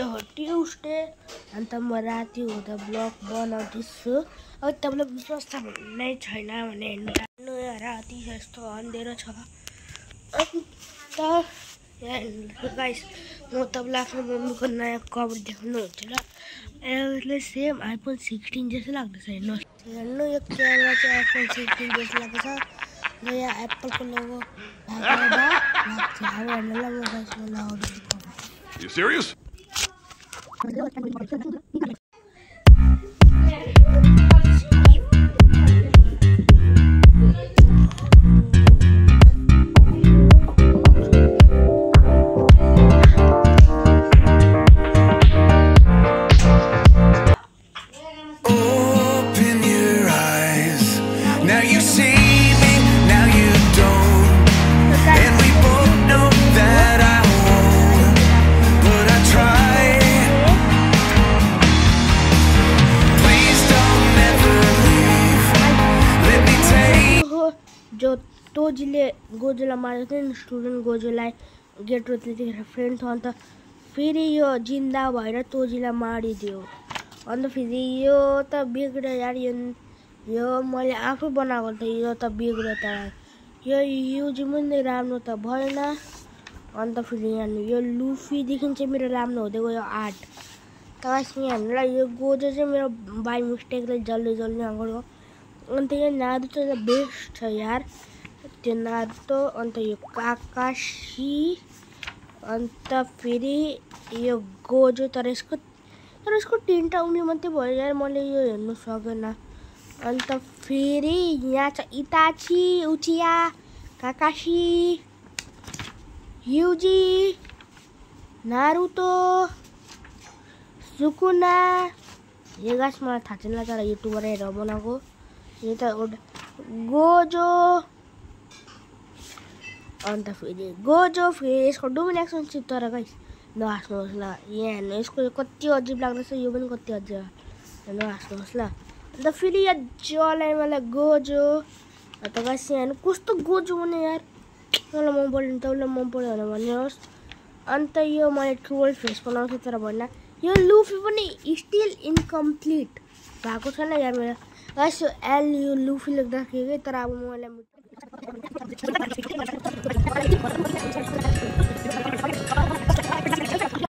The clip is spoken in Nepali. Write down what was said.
यो हो ट्युसडे अन्त म राति हुँदा ब्लग बनाउँदैछु। अब तपाईँलाई विश्वास छ भन्ने छैन भने हेर्नु राति जस्तो अँधेरो छ। अन्त गाइस म तपाईँलाई आफ्नो मम्मीको नयाँ कभर देखाउनुहुन्छ ल। यसले सेम आइफोन 16 जस्तो लाग्दैछ। हेर्नु यो क्यामेरा चाहिँ आइफोन 16 जस्तो लाग्छ र यहाँ एप्पलको लोगो लाग्छ। अब हेर्नु ल म गाइसमा लगाउँदैछु। You serious? Open your eyes. Now you see me, now you don't. And we both know that I won't, but I try. Please don't ever leave. Let me take. जो तोजीले गोजुलाई मारेको थियो नि, स्टुडेन्ट गोजुलाई गेटमा त्यतिखेर फ्रेन्ड थियो। अन्त फेरि यो जिन्दा भएर तोजीलाई मारिदियो। अन्त फेरि यो त बिग्रियो यार। यो मैले आफै बनाएको त यो त बिग्रियो त। यो युज पनि राम्रो त भएन। अन्त फेरि यहाँ यो लुफीदेखि चाहिँ मेरो राम्रो हुँदै गयो आर्ट। त यहाँलाई यो गोजो चाहिँ मेरो बाई मिस्टेकले जल्दी आएको। अन्त यो नारुतो त बेस्ट छ यार, त्यो नारुतो। अन्त यो काकाशी, अन्त फेरि यो गोजो। तर यसको 3टा उम्री मात्रै भयो यार, मैले यो हेर्नु सकेन। अन्त फेरि यहाँ छ इताची, उचिया, काकाशी, युजी, नारुतो, सुकुना। यो गाइस मलाई थाहा छैन तर युट्युबर हेरेर बनाएको। यो त गोजो। अन्त फेरि गोजो, फेरि यसको डुमिन एक्सन चिप। तर गाइस नहाँस्नुहोस् ल, यहाँ हेर्नु यसको कति अजिब लाग्दैछ। यो पनि कति अजिब, नहाँस्नुहोस् ल। अन्त फेरि यहाँ जलाई मलाई गोजो। अन्त गाइस यहाँ हेर्नु कस्तो गोजो हुने यार, मलाई मन पऱ्यो नि। तपाईँलाई मन पऱ्यो भने भन्नुहोस्। अन्त यो मैले 12 फेस बनाउँछु तर भएन। यो लुफी पनि स्टिल इन्कम्प्लिट भएको छैन यार मेरो। गाइस यो एल यो लुफी लेख्दाखेरि तर अब मलाई